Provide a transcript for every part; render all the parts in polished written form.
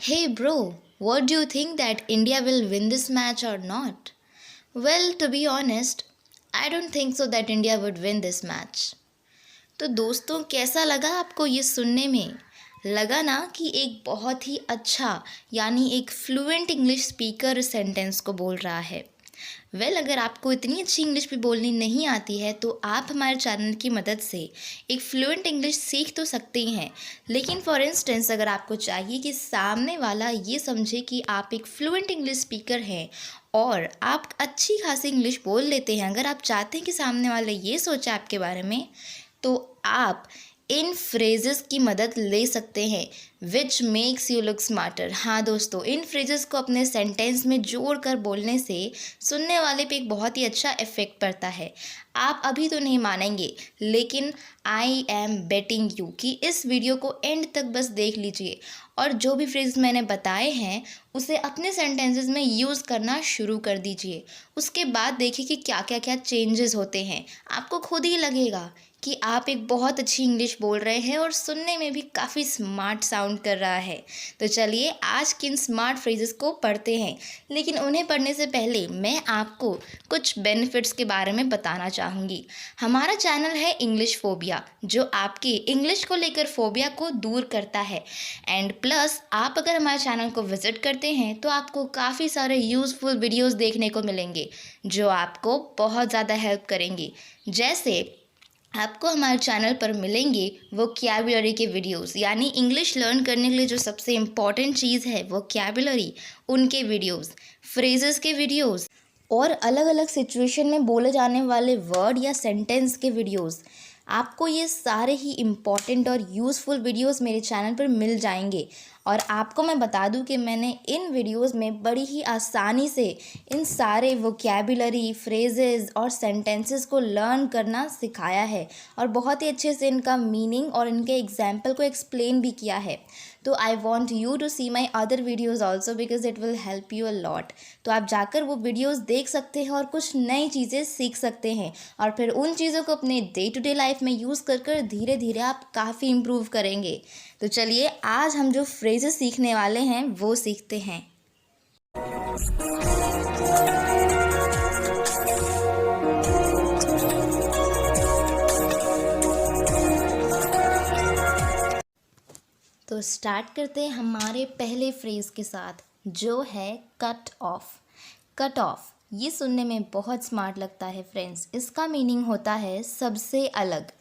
Hey bro, what do you think that India will win this match or not? Well, to be honest, I don't think so that India would win this match. तो दोस्तों कैसा लगा आपको ये सुनने में? लगा ना कि एक बहुत ही अच्छा यानी एक फ्लुएंट इंग्लिश स्पीकर इस सेंटेंस को बोल रहा है। अगर आपको इतनी अच्छी इंग्लिश भी बोलनी नहीं आती है तो आप हमारे चैनल की मदद से एक फ्लुएंट इंग्लिश सीख तो सकते ही हैं, लेकिन फॉर इंस्टेंस अगर आपको चाहिए कि सामने वाला ये समझे कि आप एक फ्लुएंट इंग्लिश स्पीकर हैं और आप अच्छी खासी इंग्लिश बोल लेते हैं, अगर आप चाहते हैं कि सामने वाला ये सोचे आपके बारे में, तो आप इन फ्रेजेस की मदद ले सकते हैं which makes you look smarter. हाँ दोस्तों, इन फ्रेजेस को अपने सेंटेंस में जोड़ कर बोलने से सुनने वाले पे एक बहुत ही अच्छा इफ़ेक्ट पड़ता है। आप अभी तो नहीं मानेंगे, लेकिन आई एम बेटिंग यू कि इस वीडियो को एंड तक बस देख लीजिए और जो भी फ्रेज मैंने बताए हैं उसे अपने सेंटेंसेस में यूज़ करना शुरू कर दीजिए। उसके बाद देखिए कि क्या क्या क्या चेंजेस होते हैं। आपको खुद ही लगेगा कि आप एक बहुत अच्छी इंग्लिश बोल रहे हैं और सुनने में भी काफ़ी स्मार्ट साउंड कर रहा है। तो चलिए आज किन स्मार्ट फ्रेजेस को पढ़ते हैं, लेकिन उन्हें पढ़ने से पहले मैं आपको कुछ बेनिफिट्स के बारे में बताना चाहूँगी। हमारा चैनल है इंग्लिश फोबिया, जो आपके इंग्लिश को लेकर फोबिया को दूर करता है। एंड प्लस आप अगर हमारे चैनल को विज़िट करते हैं तो आपको काफ़ी सारे यूज़फुल वीडियोज़ देखने को मिलेंगे जो आपको बहुत ज़्यादा हेल्प करेंगी। जैसे आपको हमारे चैनल पर मिलेंगे वोकैबुलरी के वीडियोस, यानी इंग्लिश लर्न करने के लिए जो सबसे इम्पॉर्टेंट चीज़ है वोकैबुलरी, उनके वीडियोस, फ्रेजेस के वीडियोस और अलग अलग सिचुएशन में बोले जाने वाले वर्ड या सेंटेंस के वीडियोस। आपको ये सारे ही इम्पॉर्टेंट और यूज़फुल वीडियोस मेरे चैनल पर मिल जाएंगे। और आपको मैं बता दूं कि मैंने इन वीडियोस में बड़ी ही आसानी से इन सारे वोकैबुलरी, फ्रेजेस और सेंटेंसेस को लर्न करना सिखाया है और बहुत ही अच्छे से इनका मीनिंग और इनके एग्जाम्पल को एक्सप्लेन भी किया है। तो I want you to see my other videos also because it will help you a lot. तो आप जाकर वो वीडियोज़ देख सकते हैं और कुछ नई चीज़ें सीख सकते हैं और फिर उन चीज़ों को अपने डे टू डे लाइफ में यूज़ कर कर धीरे धीरे आप काफ़ी इम्प्रूव करेंगे। तो चलिए आज हम जो फ्रेजेस सीखने वाले हैं वो सीखते हैं। तो स्टार्ट करते हैं हमारे पहले फ्रेज के साथ, जो है कट ऑफ। कट ऑफ ये सुनने में बहुत स्मार्ट लगता है फ्रेंड्स। इसका मीनिंग होता है सबसे अलग।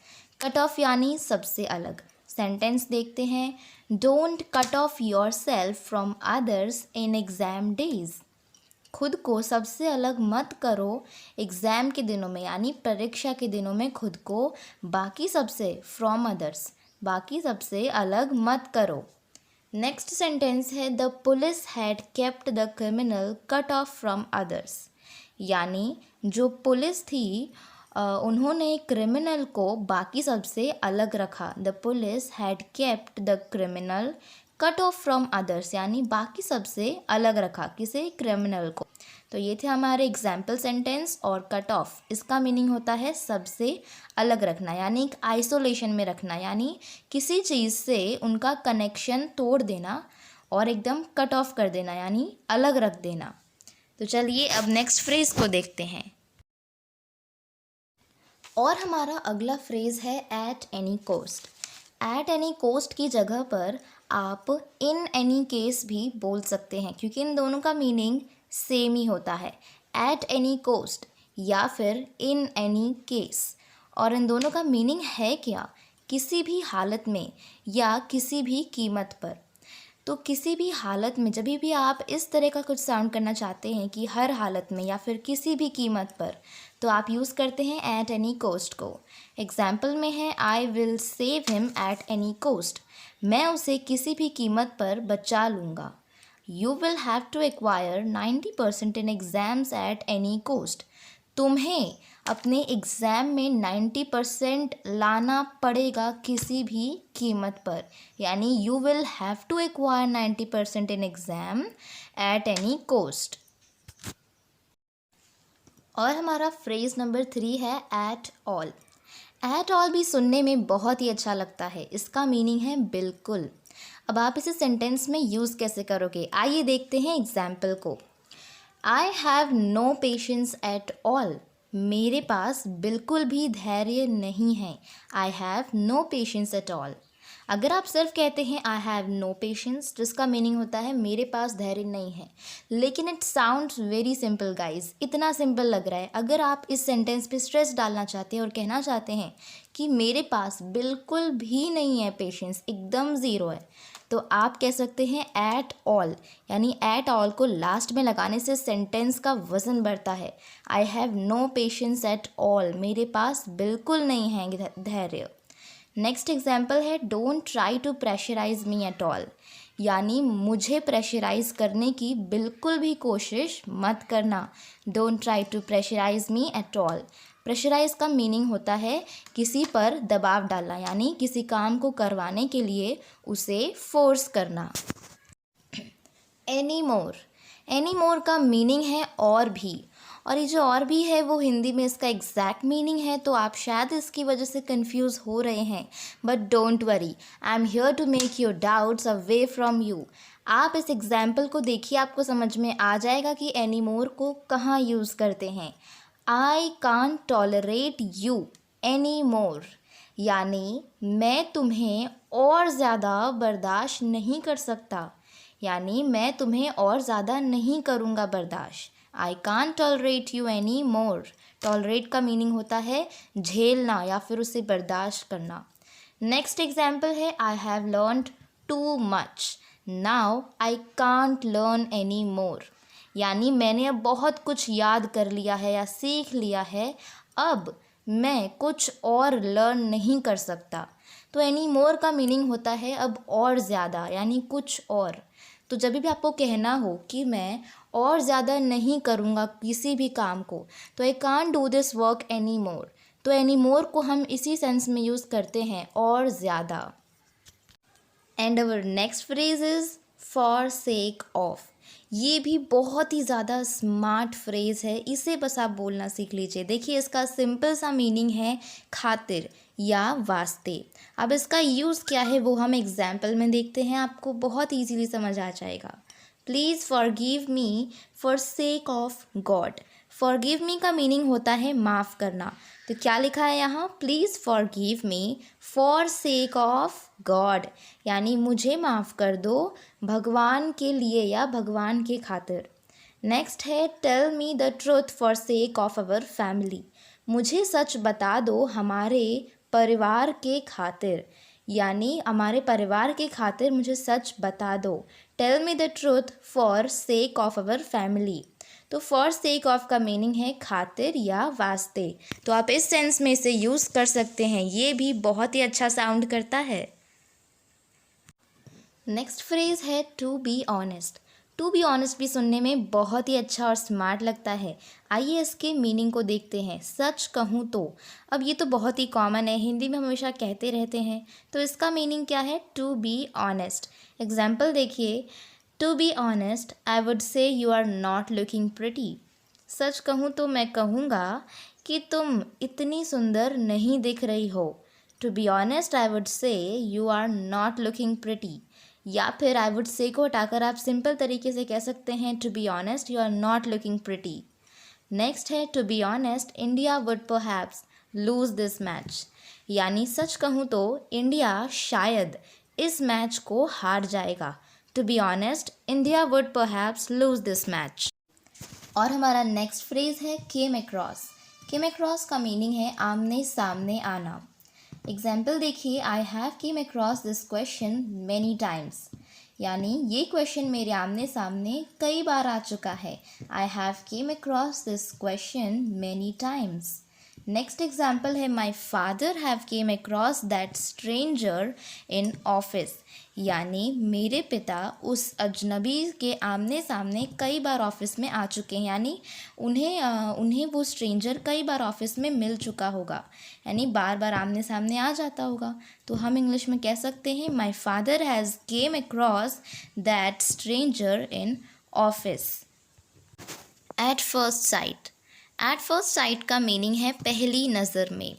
कट ऑफ यानी सबसे अलग। सेंटेंस देखते हैं। Don't cut off your self from others in exam days. खुद को सबसे अलग मत करो एग्ज़ाम के दिनों में, यानी परीक्षा के दिनों में खुद को बाकी सबसे, फ्रॉम अदर्स, बाकी सबसे अलग मत करो। नेक्स्ट सेंटेंस है the police had kept the criminal cut off from others. यानी जो पुलिस थी उन्होंने क्रिमिनल को बाकी सबसे अलग रखा। The police had kept the criminal cut off from others, यानी बाकी सबसे अलग रखा किसे, क्रिमिनल को। तो ये थे हमारे एग्जाम्पल सेंटेंस। और कट ऑफ इसका मीनिंग होता है सबसे अलग रखना, यानी एक आइसोलेशन में रखना, यानी किसी चीज़ से उनका कनेक्शन तोड़ देना और एकदम कट ऑफ कर देना, यानी अलग रख देना। तो चलिए अब नेक्स्ट फ्रेज को देखते हैं। और हमारा अगला फ्रेज है at any cost. At any cost की जगह पर आप इन एनी केस भी बोल सकते हैं, क्योंकि इन दोनों का मीनिंग सेम ही होता है। एट एनी कोस्ट या फिर इन एनी केस। और इन दोनों का मीनिंग है क्या, किसी भी हालत में या किसी भी कीमत पर। तो किसी भी हालत में जब भी आप इस तरह का कुछ साउंड करना चाहते हैं कि हर हालत में या फिर किसी भी कीमत पर, तो आप यूज़ करते हैं एट एनी कोस्ट को। एग्जाम्पल में है I will save him at any cost. मैं उसे किसी भी कीमत पर बचा लूँगा। You will have to acquire 90% in exams at any cost. तुम्हें अपने एग्ज़ाम में 90% लाना पड़ेगा किसी भी कीमत पर, यानी you will have to acquire 90% in exam at any cost. और हमारा फ्रेज नंबर 3 है एट ऑल। एट ऑल भी सुनने में बहुत ही अच्छा लगता है। इसका मीनिंग है बिल्कुल। अब आप इसे सेंटेंस में यूज़ कैसे करोगे, आइए देखते हैं एग्जाम्पल को। I have no patience at all. मेरे पास बिल्कुल भी धैर्य नहीं है। I have no patience at all. अगर आप सिर्फ कहते हैं आई हैव नो पेशेंस, जिसका मीनिंग होता है मेरे पास धैर्य नहीं है, लेकिन it sounds very simple guys, इतना सिंपल लग रहा है। अगर आप इस सेंटेंस पे स्ट्रेस डालना चाहते हैं और कहना चाहते हैं कि मेरे पास बिल्कुल भी नहीं है पेशेंस, एकदम ज़ीरो है, तो आप कह सकते हैं एट ऑल, यानी एट ऑल को लास्ट में लगाने से सेंटेंस का वज़न बढ़ता है। I have no patience at all, मेरे पास बिल्कुल नहीं है धैर्य। नेक्स्ट एग्जाम्पल है don't try to pressurise me at all, यानी मुझे प्रेशराइज करने की बिल्कुल भी कोशिश मत करना। Don't try to pressurise me at all. Pressurise का मीनिंग होता है किसी पर दबाव डालना, यानी किसी काम को करवाने के लिए उसे फोर्स करना। एनी मोर, एनी मोर का मीनिंग है और भी, और ये जो और भी है वो हिंदी में इसका एग्जैक्ट मीनिंग है, तो आप शायद इसकी वजह से कंफ्यूज हो रहे हैं, but don't worry, I am here to make your doubts away from you. आप इस एग्जाम्पल को देखिए, आपको समझ में आ जाएगा कि एनी मोर को कहाँ यूज़ करते हैं। I can't tolerate you any more, यानी मैं तुम्हें और ज़्यादा बर्दाश्त नहीं कर सकता, यानी मैं तुम्हें और ज़्यादा नहीं करूँगा बर्दाश्त। I can't tolerate you any more. Tolerate का मीनिंग होता है झेलना या फिर उसे बर्दाश्त करना। नेक्स्ट एग्जाम्पल है I have learned too much, now I can't learn any more, यानी मैंने अब बहुत कुछ याद कर लिया है या सीख लिया है, अब मैं कुछ और लर्न नहीं कर सकता। तो एनी मोर का मीनिंग होता है अब और ज़्यादा, यानी कुछ और। तो जब भी आपको कहना हो कि मैं और ज़्यादा नहीं करूँगा किसी भी काम को, तो I can't do this work any more, तो एनी मोर को हम इसी सेंस में यूज़ करते हैं, और ज़्यादा। And our next phrase is for sake of. ये भी बहुत ही ज़्यादा स्मार्ट फ्रेज़ है, इसे बस आप बोलना सीख लीजिए। देखिए इसका सिंपल सा मीनिंग है खातिर या वास्ते। अब इसका यूज़ क्या है वो हम एग्जाम्पल में देखते हैं, आपको बहुत ईजीली समझ आ जाएगा। Please forgive me for sake of God. Forgive me का मीनिंग होता है माफ़ करना, तो क्या लिखा है यहाँ, please forgive me for sake of God, यानी मुझे माफ़ कर दो भगवान के लिए या भगवान के खातिर। नेक्स्ट है tell me the truth for sake of our family. मुझे सच बता दो हमारे परिवार के खातिर, यानी हमारे परिवार के खातिर मुझे सच बता दो। Tell me the truth for sake of our family. तो फॉर सेक ऑफ का मीनिंग है खातिर या वास्ते, तो आप इस सेंस में इसे यूज़ कर सकते हैं, ये भी बहुत ही अच्छा साउंड करता है। नेक्स्ट फ्रेज है to be honest. To be honest भी सुनने में बहुत ही अच्छा और स्मार्ट लगता है। आइए इसके मीनिंग को देखते हैं। सच कहूँ तो, अब ये तो बहुत ही कॉमन है, हिंदी में हमेशा कहते रहते हैं, तो इसका मीनिंग क्या है, टू बी ऑनेस्ट। एग्जाम्पल देखिए, to be honest I would say you are not looking pretty. सच कहूँ तो मैं कहूँगा कि तुम इतनी सुंदर नहीं दिख रही हो। To be honest I would say you are not looking pretty. या फिर आई वुड से को हटाकर आप सिंपल तरीके से कह सकते हैं to be honest you are not looking pretty. Next है to be honest India would perhaps lose this match, यानी सच कहूँ तो इंडिया शायद इस मैच को हार जाएगा। To be honest India would perhaps lose this match. और हमारा नेक्स्ट फ्रेज है केम अक्रॉस। केम अक्रॉस का मीनिंग है आमने सामने आना। एग्जाम्पल देखिए, I have came across this question many times, यानी ये क्वेश्चन मेरे आमने सामने कई बार आ चुका है। I have came across this question many times. Next example है my father have came across that stranger in office, यानी मेरे पिता उस अजनबी के आमने सामने कई बार ऑफिस में आ चुके हैं, यानी उन्हें वो स्ट्रेंजर कई बार ऑफिस में मिल चुका होगा, यानी बार बार आमने सामने आ जाता होगा। तो हम इंग्लिश में कह सकते हैं my father has came across that stranger in office. At first sight. At first sight का मीनिंग है पहली नज़र में।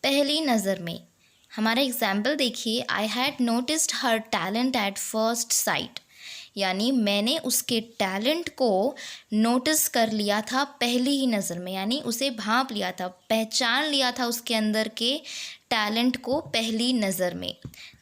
पहली नज़र में हमारा एग्जाम्पल देखिए, I had noticed her talent at first sight, यानी मैंने उसके टैलेंट को नोटिस कर लिया था पहली ही नज़र में, यानी उसे भांप लिया था, पहचान लिया था उसके अंदर के टैलेंट को पहली नज़र में।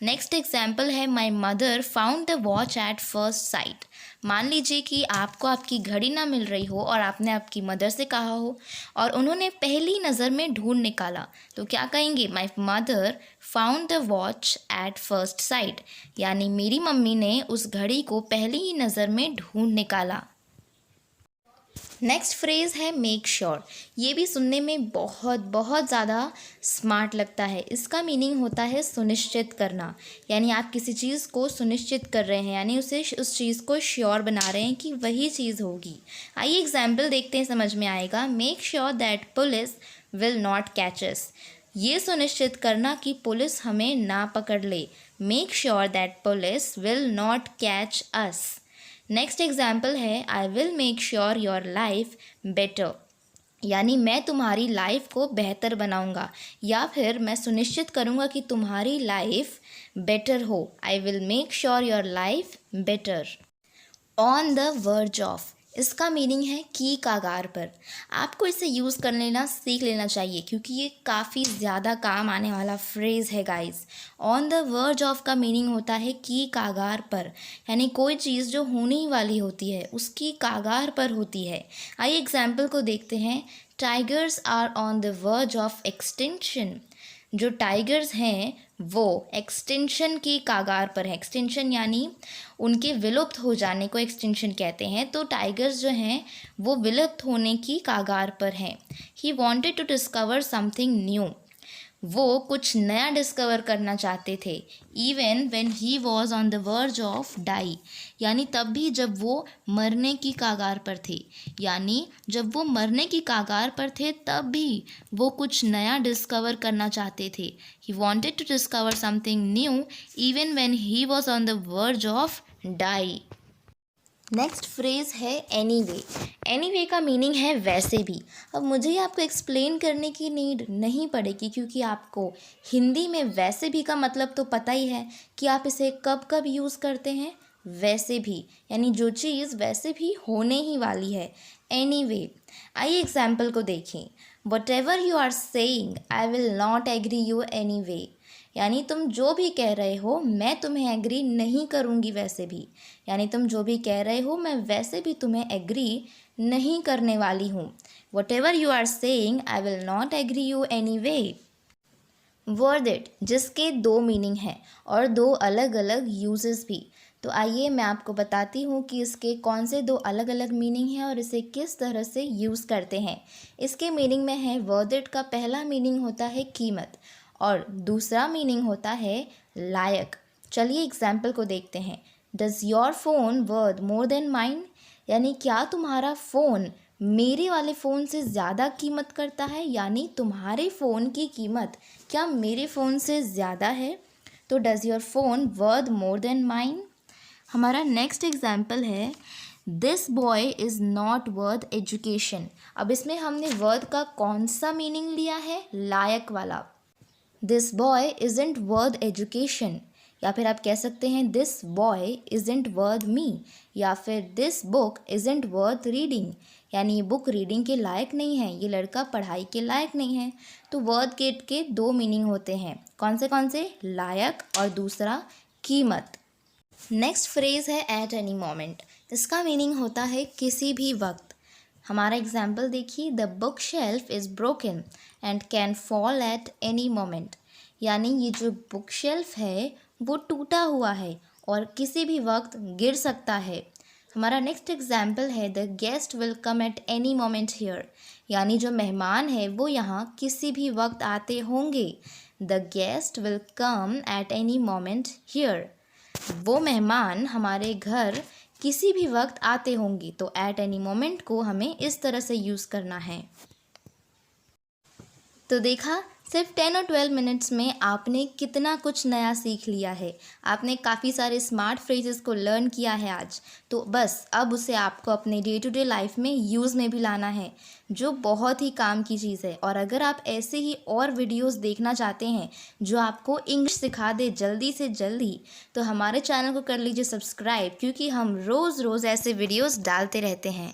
नेक्स्ट एग्जाम्पल है, my mother found the watch at first sight. मान लीजिए कि आपको आपकी घड़ी ना मिल रही हो और आपने आपकी मदर से कहा हो और उन्होंने पहली नज़र में ढूंढ निकाला, तो क्या कहेंगे? My mother found the watch at first sight, यानी मेरी मम्मी ने उस घड़ी को पहली ही नज़र में ढूंढ निकाला। नेक्स्ट फ्रेज़ है मेक श्योर। ये भी सुनने में बहुत बहुत ज़्यादा स्मार्ट लगता है। इसका मीनिंग होता है सुनिश्चित करना, यानी आप किसी चीज़ को सुनिश्चित कर रहे हैं, यानी उस चीज़ को श्योर बना रहे हैं कि वही चीज़ होगी। आइए एग्जाम्पल देखते हैं, समझ में आएगा। Make sure that police will not catch us. ये सुनिश्चित करना कि पुलिस हमें ना पकड़ ले। Make sure that police will not catch us. Next example है, I will make sure your life better, यानी मैं तुम्हारी लाइफ को बेहतर बनाऊंगा या फिर मैं सुनिश्चित करूंगा कि तुम्हारी लाइफ बेटर हो। आई will make sure your life better. On the verge of, इसका मीनिंग है की कागार पर। आपको इसे यूज़ कर लेना सीख लेना चाहिए क्योंकि ये काफ़ी ज़्यादा काम आने वाला फ्रेज़ है guys. On the verge of का मीनिंग होता है की कागार पर, यानी कोई चीज़ जो होने ही वाली होती है उसकी कागार पर होती है। आइए एग्जाम्पल को देखते हैं। Tigers are on the verge of extinction. जो टाइगर्स हैं वो एक्सटिंक्शन की कागार पर है। एक्सटिंक्शन यानी उनके विलुप्त हो जाने को एक्सटिंक्शन कहते हैं। तो टाइगर्स जो हैं वो विलुप्त होने की कागार पर हैं। He wanted to discover something new, वो कुछ नया डिस्कवर करना चाहते थे। Even when he was on the verge of die, यानी तब भी जब वो मरने की कागार पर थे, यानी जब वो मरने की कागार पर थे तब भी वो कुछ नया डिस्कवर करना चाहते थे। He wanted to discover something new even when he was on the verge of die. Next phrase है एनीवे। एनीवे का मीनिंग है वैसे भी। अब मुझे आपको एक्सप्लेन करने की नीड नहीं पड़ेगी क्योंकि आपको हिंदी में वैसे भी का मतलब तो पता ही है कि आप इसे कब कब यूज़ करते हैं। वैसे भी यानी जो चीज़ वैसे भी होने ही वाली है। एनीवे, आइए एग्जाम्पल को देखें। Whatever you are saying I will not agree you anyway, यानी तुम जो भी कह रहे हो मैं तुम्हें एग्री नहीं करूँगी वैसे भी, यानी तुम जो भी कह रहे हो मैं वैसे भी तुम्हें एग्री नहीं करने वाली हूँ। Whatever you are saying I will not agree you any way. Worth it, जिसके दो मीनिंग हैं और दो अलग अलग यूजेस भी। तो आइए मैं आपको बताती हूँ कि इसके कौन से दो अलग अलग मीनिंग हैं और इसे किस तरह से यूज़ करते हैं। इसके मीनिंग में है, वर्थ इट का पहला मीनिंग होता है कीमत और दूसरा मीनिंग होता है लायक। चलिए एग्जाम्पल को देखते हैं। Does your phone worth more than mine, यानी क्या तुम्हारा फ़ोन मेरे वाले फ़ोन से ज़्यादा कीमत करता है, यानी तुम्हारे फ़ोन की कीमत क्या मेरे फ़ोन से ज़्यादा है। तो does your phone worth more than mine. हमारा नेक्स्ट एग्जाम्पल है, this boy is not worth education. अब इसमें हमने वर्थ का कौन सा मीनिंग लिया है? लायक वाला। This boy isn't worth education, या फिर आप कह सकते हैं दिस बॉय इज़ंट वर्थ मी, या फिर this book isn't worth reading, यानी ये बुक रीडिंग के लायक नहीं है, ये लड़का पढ़ाई के लायक नहीं है। तो वर्थ के दो मीनिंग होते हैं, कौन से? लायक और दूसरा कीमत। नेक्स्ट फ्रेज़ है एट एनी मोमेंट। इसका मीनिंग होता है किसी भी वक्त। हमारा एग्जाम्पल देखिए, the book shelf is broken and can fall at any moment, यानी ये जो बुक शेल्फ है वो टूटा हुआ है और किसी भी वक्त गिर सकता है। हमारा नेक्स्ट एग्जाम्पल है, the guest will come at any moment here, यानी जो मेहमान है वो यहाँ किसी भी वक्त आते होंगे। The guest will come at any moment here, वो मेहमान हमारे घर किसी भी वक्त आते होंगे। तो एट एनी मोमेंट को हमें इस तरह से यूज़ करना है। तो देखा, सिर्फ 10 और 12 मिनट्स में आपने कितना कुछ नया सीख लिया है। आपने काफ़ी सारे स्मार्ट फ्रेजेस को लर्न किया है आज। तो बस अब उसे आपको अपने डे टू डे लाइफ में यूज़ में भी लाना है, जो बहुत ही काम की चीज़ है। और अगर आप ऐसे ही और वीडियोस देखना चाहते हैं जो आपको इंग्लिश सिखा दे जल्दी से जल्दी, तो हमारे चैनल को कर लीजिए सब्सक्राइब, क्योंकि हम रोज़ रोज़ ऐसे वीडियोस डालते रहते हैं।